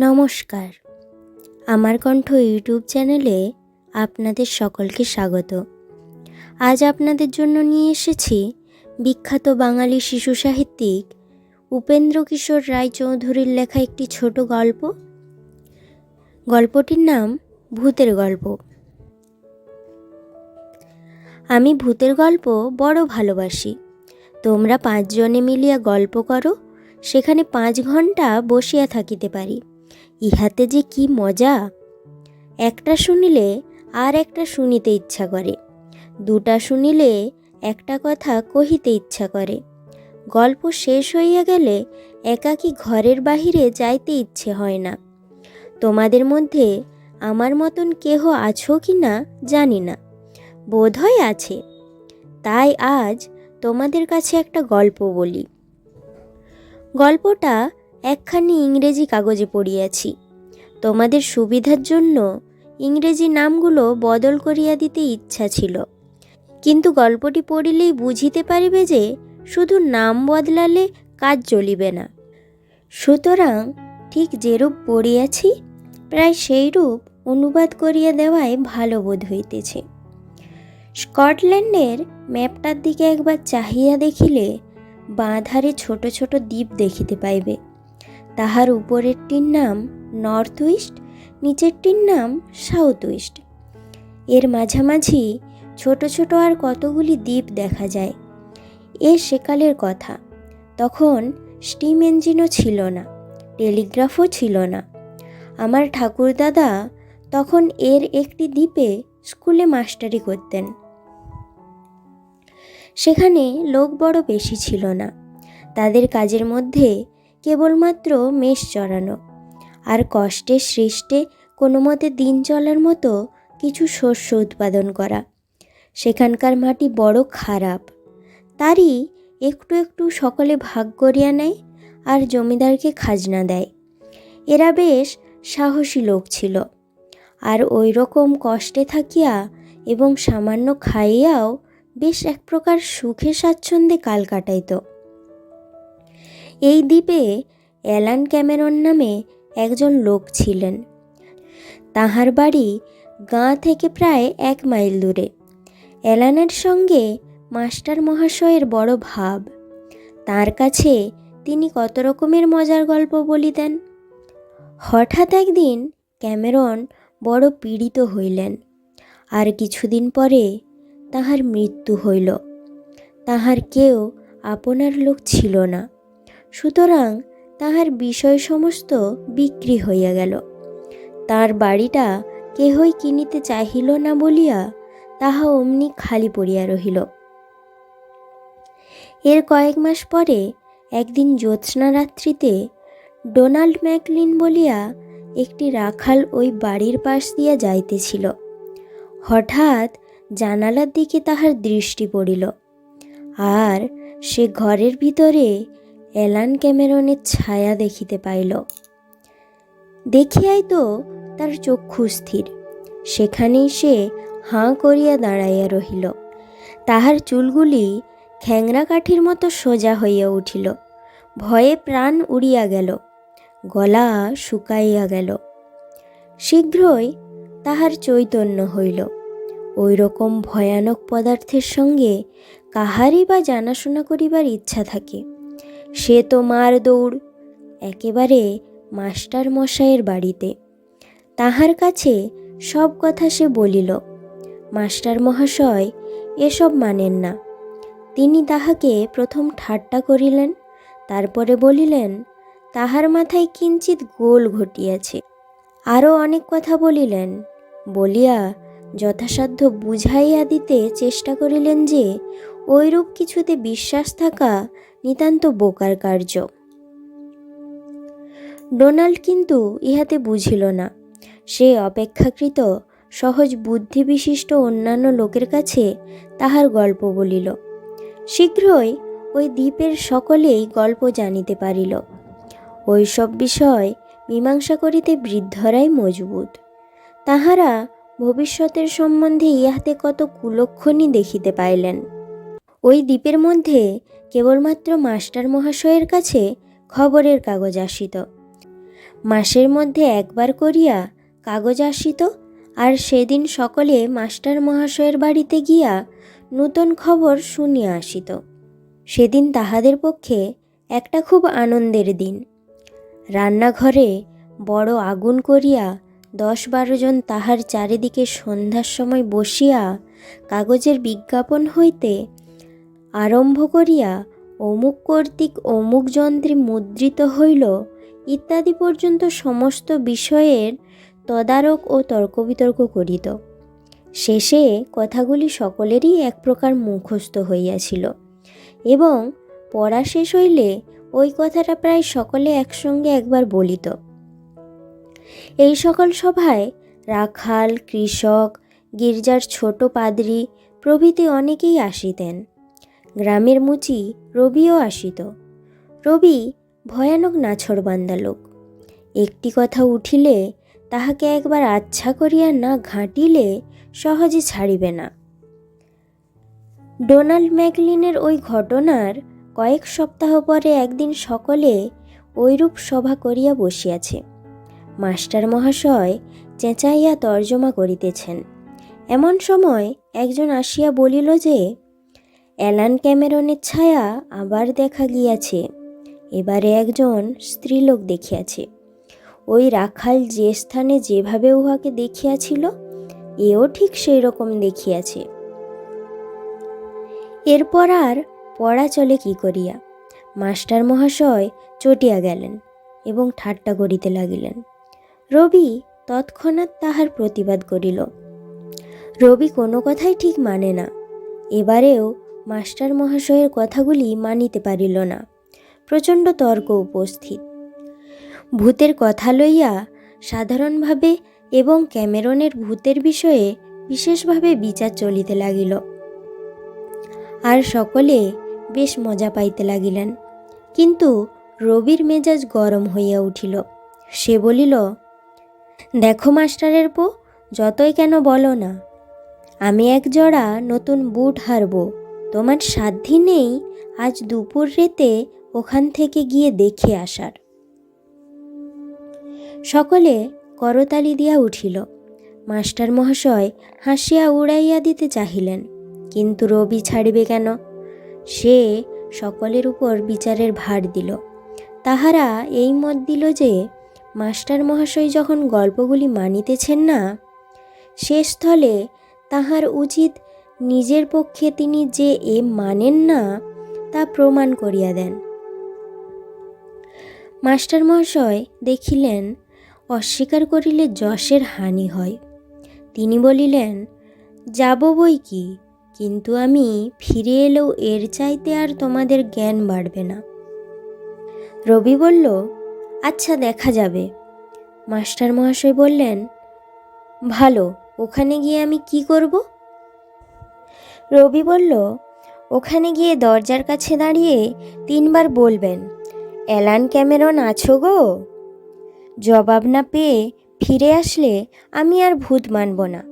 নমস্কার, আমার কণ্ঠ ইউটিউব চ্যানেলে আপনাদের সকলকে স্বাগত। আজ আপনাদের জন্য নিয়ে এসেছি বিখ্যাত বাঙালি শিশু সাহিত্যিক উপেন্দ্রকিশোর রায়চৌধুরীর লেখা একটি ছোট গল্প। গল্পটির নাম ভূতের গল্প। আমি ভূতের গল্প বড় ভালোবাসি। তোমরা 5 জনে মিলিয়া গল্প করো, সেখানে 5 ঘন্টা বসিয়া থাকিতে পারি। ইহাতে যে কি মজা! একটা শুনিলে আর একটা শুনিতে ইচ্ছা করে, 2টা শুনিলে একটা কথা কহিতে ইচ্ছা করে। গল্প শেষ হইয়া গেলে একাকী ঘরের বাহিরে যাইতে ইচ্ছে হয় না। তোমাদের মধ্যে আমার মতন কেহ আছো কি না জানি না, বোধহয় আছে। তাই আজ তোমাদের কাছে একটা গল্প বলি। গল্পটা একখানি ইংরেজি কাগজে পড়িয়াছি। তোমাদের সুবিধার জন্য ইংরেজি নামগুলো বদল করিয়া দিতে ইচ্ছা ছিল, কিন্তু গল্পটি পড়িলেই বুঝিতে পারিবে যে শুধু নাম বদলালে কাজ চলিবে না। সুতরাং ঠিক যেরূপ পড়িয়াছি প্রায় সেইরূপ অনুবাদ করিয়া দেওয়াই ভালো বোধ হইতেছে। স্কটল্যান্ডের ম্যাপটার দিকে একবার চাহিয়া দেখিলে বাঁ ধারে ছোট ছোট দ্বীপ দেখিতে পাইবে। তাহার উপরেরটির নাম নর্থ ইস্ট, নিচেরটির নাম সাউথ ইস্ট। এর মাঝামাঝি ছোট ছোট আর কতগুলি দ্বীপ দেখা যায়। এ সেকালের কথা, তখন স্টিম ইঞ্জিনও ছিল না, টেলিগ্রাফও ছিল না। আমার ঠাকুরদাদা তখন এর একটি দ্বীপে স্কুলে মাস্টারি করতেন। সেখানে লোক বড় বেশি ছিল না। তাদের কাজের মধ্যে কেবলমাত্র মেষ চড়ানো আর কষ্টে সৃষ্টে কোনো মতে দিন চলার মতো কিছু শস্য উৎপাদন করা। সেখানকার মাটি বড় খারাপ, তারই একটু একটু সকলে ভাগ করিয়া নেয় আর জমিদারকে খাজনা দেয়। এরা বেশ সাহসী লোক ছিল, আর ওই রকম কষ্টে থাকিয়া এবং সামান্য খাইয়াও বেশ এক প্রকার সুখে স্বাচ্ছন্দ্যে কাল কাটাইত। এই দ্বীপে অ্যালান ক্যামেরন নামে একজন লোক ছিলেন। তাহার বাড়ি গাঁ থেকে প্রায় 1 মাইল দূরে। অ্যালানের সঙ্গে মাস্টার মহাশয়ের বড় ভাব। তার কাছে তিনি কত রকমের মজার গল্প বলিতেন। হঠাৎ একদিন ক্যামেরন বড় পীড়িত হইলেন, আর কিছুদিন পরে তাহার মৃত্যু হইল। তাহার কেউ আপনার লোক ছিল না, সুতরাং তাহার বিষয় সমস্ত বিক্রি হইয়া গেল। তার বাড়িটা কেহই কিনিতে চাহিল না বলিয়া তাহা অমনি খালি পড়িয়া রহিল। এর কয়েক মাস পরে একদিন জ্যোৎস্না রাত্রিতে ডোনাল্ড ম্যাকলিন বলিয়া একটি রাখাল ওই বাড়ির পাশ দিয়া যাইতেছিল। হঠাৎ জানালার দিকে তাহার দৃষ্টি পড়িল, আর সে ঘরের ভিতরে অ্যালান ক্যামেরনের ছায়া দেখিতে পাইল। দেখিয়াই তো তার চক্ষু স্থির। সেখানেই সে হাঁ করিয়া দাঁড়াইয়া রহিল। তাহার চুলগুলি খ্যাংরা কাঠির মতো সোজা হইয়া উঠিল। ভয়ে প্রাণ উড়িয়া গেল, গলা শুকাইয়া গেল। শীঘ্রই তাহার চৈতন্য হইল। ওই রকম ভয়ানক পদার্থের সঙ্গে কাহারই বা জানাশোনা করিবার ইচ্ছা থাকে, সে তো মার দৌড় একেবারে মাস্টার মশাইয়ের বাড়িতে। তাহার কাছে সব কথা সে বলিল। মাস্টার মহাশয় এসব মানেন না। তিনি তাহাকে প্রথম ঠাট্টা করিলেন, তারপরে বলিলেন তাহার মাথায় কিঞ্চিত গোল ঘটিয়াছে। আরও অনেক কথা বলিলেন। বলিয়া যথাসাধ্য বুঝাইয়া দিতে চেষ্টা করিলেন যে ওইরূপ কিছুতে বিশ্বাস থাকা নিতান্ত বোকার কার্য। ডোনাল্ড কিন্তু ইহাতে বুঝিল না। সে অপেক্ষাকৃত সহজ বুদ্ধি বিশিষ্ট অন্যান্য লোকের কাছে তাহার গল্প বলিল। শীঘ্রই ওই দ্বীপের সকলেই গল্প জানিতে পারিল। ওই সব বিষয় মীমাংসা করিতে বৃদ্ধরাই মজবুত। তাহারা ভবিষ্যতের সম্বন্ধে ইহাতে কত কুলক্ষণই দেখিতে পাইলেন। ওই দ্বীপের মধ্যে কেবলমাত্র মাস্টার মহাশয়ের কাছে খবরের কাগজ আসিত। মাসের মধ্যে একবার করিয়া কাগজ আসিত, আর সেদিন সকলে মাস্টার মহাশয়ের বাড়িতে গিয়া নূতন খবর শুনিয়া আসিত। সেদিন তাহাদের পক্ষে একটা খুব আনন্দের দিন। রান্নাঘরে বড় আগুন করিয়া 10-12 জন তাহার চারিদিকে সন্ধ্যার সময় বসিয়া কাগজের বিজ্ঞাপন হইতে আরম্ভ করিয়া অমুক কর্তৃক অমুক যন্ত্রে মুদ্রিত হইল ইত্যাদি পর্যন্ত সমস্ত বিষয়ের তদারক ও তর্কবিতর্ক করিত। শেষে কথাগুলি সকলেরই এক প্রকার মুখস্থ হইয়াছিল, এবং পড়া শেষ হইলে ওই কথাটা প্রায় সকলে একসঙ্গে একবার বলিত। এই সকল সভায় রাখাল, কৃষক, গির্জার ছোট পাদ্রী প্রভৃতি অনেকেই আসিতেন। গ্রামের মুচি রবিও আসিত। রবি ভয়ানক নাছোড়বান্দা লোক। একটি কথা উঠিলে তাহাকে একবার আচ্ছা করিয়া না ঘাঁটিলে সহজে ছাড়িবে না। ডোনাল্ড ম্যাকলিনের ওই ঘটনার কয়েক সপ্তাহ পরে একদিন সকলে ঐরূপ সভা করিয়া বসিয়াছে। মাস্টার মহাশয় চেঁচাইয়া তর্জমা করিতেছেন। এমন সময় একজন আসিয়া বলিল যে, অ্যালান ক্যামেরনের ছায়া আবার দেখা গিয়াছে। এবারে একজন স্ত্রীলোক দেখিয়াছে। ওই রাখাল যে স্থানে যেভাবে উহাকে দেখিয়াছিল, এও ঠিক সেই রকম দেখিয়াছে। এরপর আর পড়া চলে কি করিয়া? মাস্টার মহাশয় চটিয়া গেলেন এবং ঠাট্টা করিতে লাগিলেন। রবি তৎক্ষণাৎ তাহার প্রতিবাদ করিল। রবি কোনো কথাই ঠিক মানে না। এবারেও মাস্টার মহাশয়ের কথাগুলি মানিতে পারিল না। প্রচণ্ড তর্ক উপস্থিত। ভূতের কথা লইয়া সাধারণভাবে এবং ক্যামেরনের ভূতের বিষয়ে বিশেষভাবে বিচার চলিতে লাগিল, আর সকলে বেশ মজা পাইতে লাগিলেন। কিন্তু রবির মেজাজ গরম হইয়া উঠিল। সে বলিল, দেখো মাস্টারের পো, যতই কেন বলো না, আমি এক জোড়া নতুন বুট হারব। তোমার সাধ্যি নেই আজ দুপুর রেতে ওখান থেকে গিয়ে দেখে আসার। সকলে করতালি দিয়া উঠিল। মাস্টার মহাশয় হাসিয়া উড়াইয়া দিতে চাহিলেন, কিন্তু রবি ছাড়িবে কেন? সে সকলের উপর বিচারের ভার দিল। তাহারা এই মত দিল যে, মাস্টার মহাশয় যখন গল্পগুলি মানিতেছেন না, সে স্থলে তাহার উচিত নিজের পক্ষে তিনি যে এ মানেন না তা প্রমাণ করিয়া দেন। মাস্টার মহাশয় দেখিলেন অস্বীকার করিলে যশের হানি হয়। তিনি বলিলেন, যাব বই কি, কিন্তু আমি ফিরে এলেও এর চাইতে আর তোমাদের জ্ঞান বাড়বে না। রবি বলল, আচ্ছা দেখা যাবে। মাস্টার মহাশয় বললেন, ভালো, ওখানে গিয়ে আমি কি করব? রবি বলল, ওখানে গিয়ে দরজার কাছে দাঁড়িয়ে 3 বার বলবেন, অ্যালান ক্যামেরন আছো গো? জবাব না পেয়ে ফিরে আসলে আমি আর ভূত মানব না।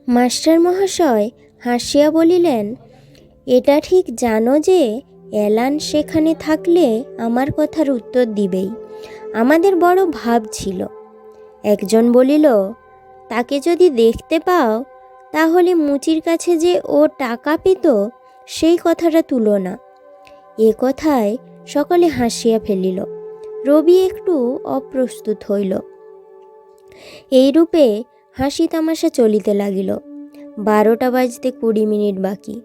মাস্টার মহাশয় হাসিয়া বলিলেন, এটা ঠিক জানো যে অ্যালান সেখানে থাকলে আমার কথার উত্তর দিবেই। আমাদের বড় ভাব ছিল। একজন বলিল, তাকে যদি দেখতে পাও তাহলে মুচির কাছে যে ও টাকা পেত সেই কথাটা তুলো না। এ কথায় সকলে হাসিয়া ফেলিল। রবি একটু অপ্রস্তুত হইল। এইরূপে হাসি তামাশা চলিতে লাগিল। 12টা বাজতে 20 মিনিট বাকি।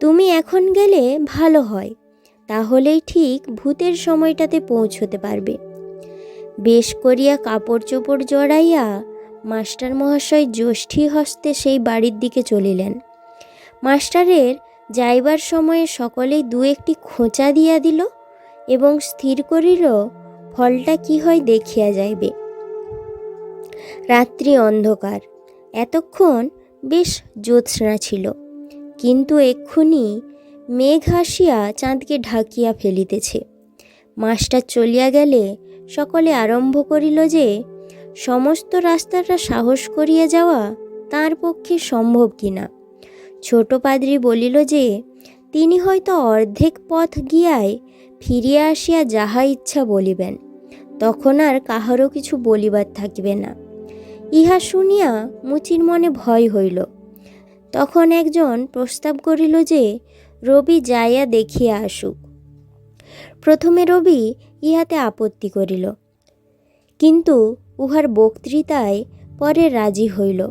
তুমি এখন গেলে ভালো হয়, তাহলেই ঠিক ভূতের সময়টাতে পৌঁছতে পারবে। বেশ করিয়া কাপড় চোপড় জড়াইয়া মাস্টার মহাশয় যষ্ঠী হস্তে সেই বাড়ির দিকে চলিলেন। মাস্টারের যাইবার সময়ে সকলেই 2-1টি খোঁচা দিয়া দিল এবং স্থির করিল ফলটা কি হয় দেখিয়া যাইবে। রাত্রি অন্ধকার। এতক্ষণ বেশ জ্যোৎস্না ছিল, কিন্তু এক্ষুনি মেঘ আসিয়া চাঁদকে ঢাকিয়া ফেলিতেছে। মাস্টার চলিয়া গেলে সকলে আরম্ভ করিল যে, সমস্ত রাস্তাটা সাহস করিয়া যাওয়া তার পক্ষে সম্ভব কিনা। ছোট পাদ্রী বলিল যে, তিনি হয়তো অর্ধেক পথ গিয়ায় ফিরিয়া আসিয়া যাহা ইচ্ছা বলিবেন, তখন আর কাহারও কিছু বলিবার থাকিবে না। ইহা শুনিয়া মুচির মনে ভয় হইল। তখন একজন প্রস্তাব করিল যে রবি যাইয়া দেখিয়া আসুক। প্রথমে রবি ইহাতে আপত্তি করিল, কিন্তু উহার বক্তৃতায় পরে রাজি হইল।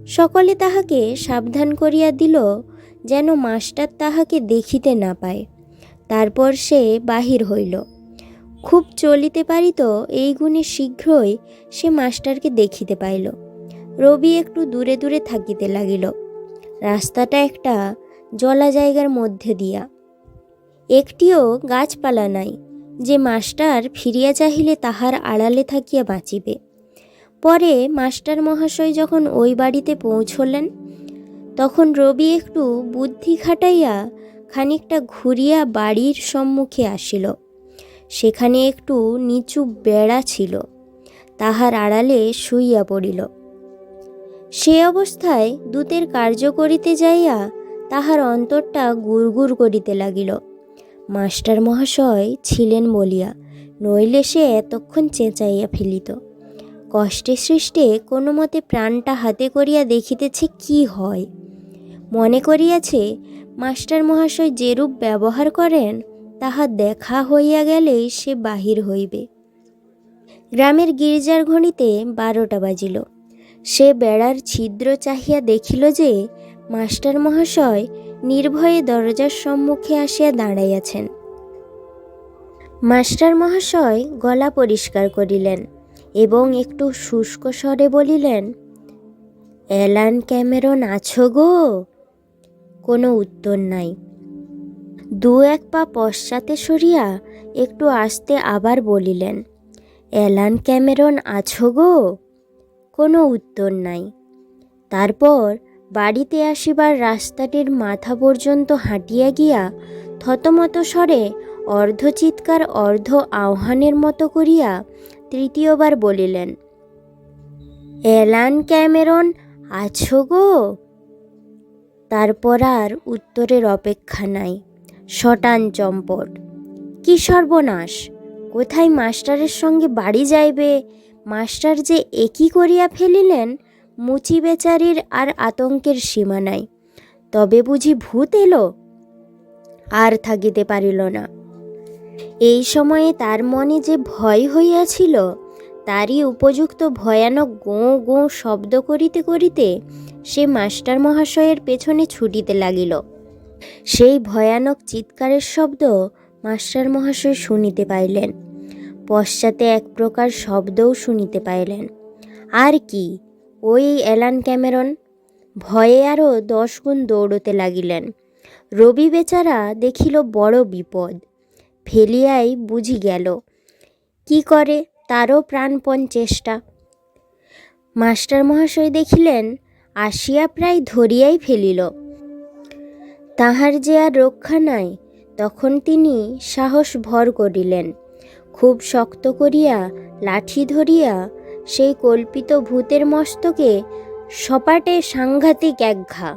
সকলে তাহাকে সাবধান করিয়া দিল যেন মাস্টার তাহাকে দেখিতে না পায়। তারপর সে বাহির হইল। খুব চলিতে পারিত এই গুণে শীঘ্রই সে মাস্টারকে দেখিতে পাইল। রবি একটু দূরে দূরে থাকিতে লাগিল। রাস্তাটা একটা জলা জায়গার মধ্যে দিয়া, একটিও গাছপালা নাই যে মাস্টার ফিরিয়া চাহিলে তাহার আড়ালে থাকিয়া বাঁচিবে। পরে মাস্টার মহাশয় যখন ওই বাড়িতে পৌঁছলেন, তখন রবি একটু বুদ্ধি খাটাইয়া খানিকটা ঘুরিয়া বাড়ির সম্মুখে আসিল। সেখানে একটু নিচু বেড়া ছিল, তাহার আড়ালে শুইয়া পড়িল। সে অবস্থায় দূতের কার্য করিতে যাইয়া তাহার অন্তরটা গুড়গুড় করিতে লাগিল। মাস্টার মহাশয় ছিলেন বলিয়া, নইলে সে এতক্ষণ চেঁচাইয়া ফেলিত। কষ্টে সৃষ্টে কোনো মতে প্রাণটা হাতে করিয়া দেখিতেছে কি হয়। মনে করিয়াছে মাস্টার মহাশয় যেরূপ ব্যবহার করেন তাহা দেখা হইয়া গেলেই সে বাহির হইবে। গ্রামের গির্জার ঘড়িতে 12টা বাজিল। সে বেড়ার ছিদ্র চাহিয়া দেখিল যে মাস্টার মহাশয় নির্ভয়ে দরজার সম্মুখে আসিয়া দাঁড়াইয়াছেন। মাস্টার মহাশয় গলা পরিষ্কার করিলেন এবং একটু শুষ্ক স্বরে বলিলেন, অ্যালান ক্যামেরন আছো গো? কোনো উত্তর নাই। 2-1 পা পশ্চাতে সরিয়া একটু আস্তে আবার বলিলেন, অ্যালান ক্যামেরন আছো গো? কোনো উত্তর নাই। তারপর বাড়িতে আসিবার রাস্তাটির মাথা পর্যন্ত হাঁটিয়া গিয়া থতমত স্বরে অর্ধ চিৎকার অর্ধ আহ্বানের মতো করিয়া 3য়বার বলিলেন, অ্যালান ক্যামেরন আছো গো? তারপর আর উত্তরের অপেক্ষা নাই। শটান চম্পট! কি সর্বনাশ! কোথায় মাস্টারের সঙ্গে বাড়ি যাইবে, মাস্টার যে একই করিয়া ফেলিলেন, মুচি বেচারির আর আতঙ্কের সীমা নাই। তবে বুঝি ভূত এলো? আর থাকিতে পারিল না। এই সময়ে তার মনে যে ভয় হইয়াছিল, তারই উপযুক্ত ভয়ানক গোঁ গোঁ শব্দ করিতে করিতে সে মাস্টার মহাশয়ের পেছনে ছুটিতে লাগিল। সেই ভয়ানক চিৎকারের শব্দ মাস্টার মহাশয় শুনিতে পাইলেন। পশ্চাতে এক প্রকার শব্দও শুনিতে পাইলেন। আর কি, ওই অ্যালান ক্যামেরন! ভয়ে আরও 10 গুণ দৌড়তে লাগিলেন। রবি বেচারা দেখিল বড় বিপদ, ফেলিয়াই বুঝি গেল। কি করে তারও প্রাণপণ চেষ্টা। মাস্টার মহাশয় দেখিলেন আসিয়া প্রায় ধরিয়াই ফেলিল। তাহার যে আর রক্ষা নাই, তখন তিনি সাহস ভর করিলেন। খুব শক্ত করিয়া লাঠি ধরিয়া সেই কল্পিত ভূতের মস্তকে সপাটে সাংঘাতিক এক ঘা।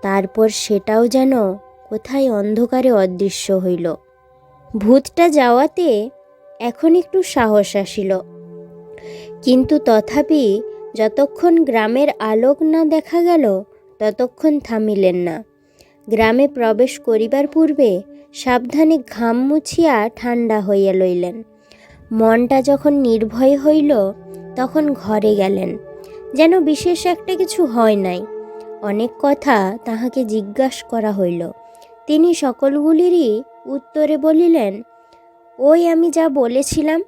তারপর সেটাও যেন কোথায় অন্ধকারে অদৃশ্য হইল। ভূতটা যাওয়াতে এখন একটু সাহস আসিল, কিন্তু তথাপি যতক্ষণ গ্রামের আলোক না দেখা গেল ততক্ষণ থামিলেন না। গ্রামে প্রবেশ করিবার পূর্বে সাবধানে ঘাম মুছিয়া ঠান্ডা হইয়া লইলেন। মনটা যখন নির্ভয় হইল তখন ঘরে গেলেন। যেন বিশেষ একটা কিছু হয় নাই। অনেক কথা তাহাকে জিজ্ঞাসা করা হইল। তিনি সকলগুলিরই উত্তরে বলিলেন, ওই আমি যা বলেছিলাম,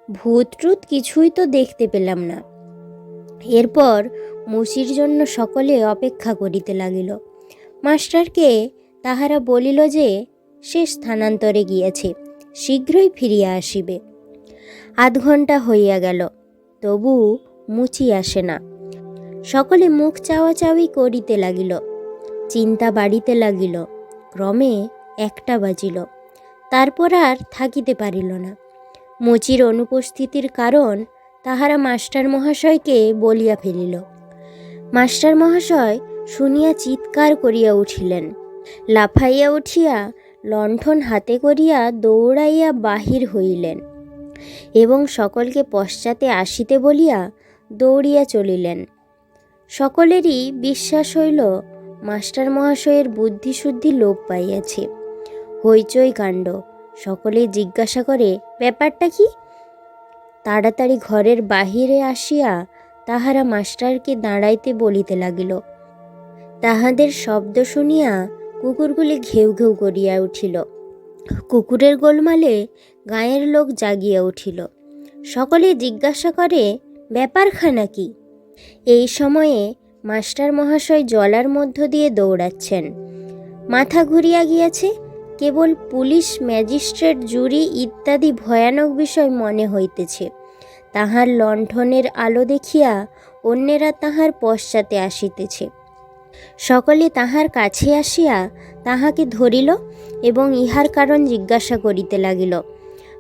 ভূত ট্রুত কিছুই তো দেখতে পেলাম না। এরপর মুচির জন্য সকলে অপেক্ষা করিতে লাগিল। মাস্টারকে তাহারা বলিল যে সে স্থানান্তরে গিয়াছে, শীঘ্রই ফিরিয়া আসিবে। 8 ঘণ্টা হইয়া গেল, তবু মুচি আসে না। সকলে মুখ চাওয়াচাওয়ি করিতে লাগিল, চিন্তা বাড়িতে লাগিল। ক্রমে 1টা বাজিল। তারপর আর থাকিতে পারিল না। মুচির অনুপস্থিতির কারণ তাহারা মাস্টার মহাশয়কে বলিয়া ফেলিল। মাস্টার মহাশয় শুনিয়া চিৎকার করিয়া উঠিলেন। লাফাইয়া উঠিয়া লণ্ঠন হাতে করিয়া দৌড়াইয়া বাহির হইলেন। এবং সকলকে পশ্চাতে আসিতে বলিয়া দৌড়িয়া চলিলেন। সকলেরই বিশ্বাস হইল মাস্টার মহাশয়ের বুদ্ধিশুদ্ধি লোপ পাইয়াছে। হইচই কাণ্ড। সকলে জিজ্ঞাসা করে, ব্যাপারটা কি? তাড়াতাড়ি ঘরের বাহিরে আসিয়া তাহারা মাস্টারকে দাঁড়াইতে বলিতে লাগিল। তাহাদের শব্দ শুনিয়া কুকুরগুলি ঘেউ ঘেউ করিয়া উঠিল। কুকুরের গোলমালে গাঁয়ের লোক জাগিয়া উঠিল। সকলে জিজ্ঞাসা করে, ব্যাপারখানা কি? এই সময়ে মাস্টার মহাশয় জলার মধ্য দিয়ে দৌড়াচ্ছেন। মাথা ঘুরিয়া গিয়াছে। কেবল পুলিশ, ম্যাজিস্ট্রেট, জুরি ইত্যাদি ভয়ানক বিষয় মনে হইতেছে। তাহার লণ্ঠনের আলো দেখিয়া অন্যেরা তাহার পশ্চাতে আসিতেছে। সকলে তাহার কাছে আসিয়া তাহাকে ধরিল এবং ইহার কারণ জিজ্ঞাসা করিতে লাগিল।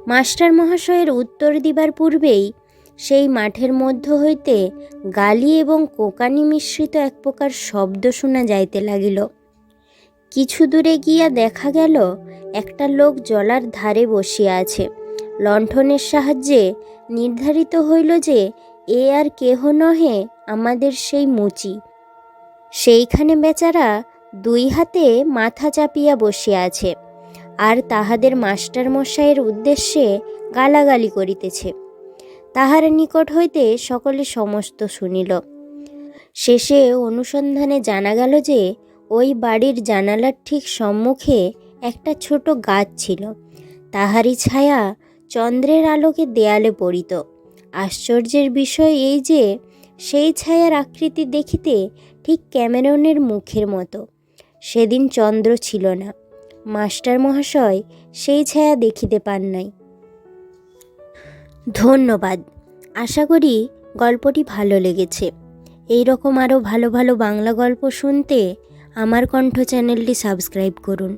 মাস্টার মহাশয়ের উত্তর দিবার পূর্বেই সেই মাঠের মধ্য হইতে গালি এবং কোকানি মিশ্রিত এক প্রকার শব্দ শোনা যাইতে লাগিল। কিছু দূরে গিয়া দেখা গেল একটা লোক জলার ধারে বসিয়া আছে। লণ্ঠনের সাহায্যে নির্ধারিত হইল যে এ আর কেহ নহে, আমাদের সেই মুচি। সেইখানে বেচারা দুই হাতে মাথা চাপিয়া বসিয়া আছে, আর তাহাদের মাস্টার মশাইয়ের উদ্দেশ্যে গালাগালি করিতেছে। তাহার নিকট হইতে সকলে সমস্ত শুনিল। শেষে অনুসন্ধানে জানা গেল যে ওই বাড়ির জানালার ঠিক সম্মুখে একটা ছোট গাছ ছিল। তাহারই ছায়া চন্দ্রের আলোকে দেয়ালে পড়িত। আশ্চর্যের বিষয় এই যে সেই ছায়ার আকৃতি দেখিতে ঠিক ক্যামেরনের মুখের মতো। সেদিন চন্দ্র ছিল না। মাস্টার মহাশয় সেই ছায়া দেখিতে পান নাই। ধন্যবাদ। আশা করি গল্পটি ভালো লেগেছে। এই রকম আরও ভালো ভালো বাংলা গল্প শুনতে আমার কণ্ঠ চ্যানেলটি সাবস্ক্রাইব করুন।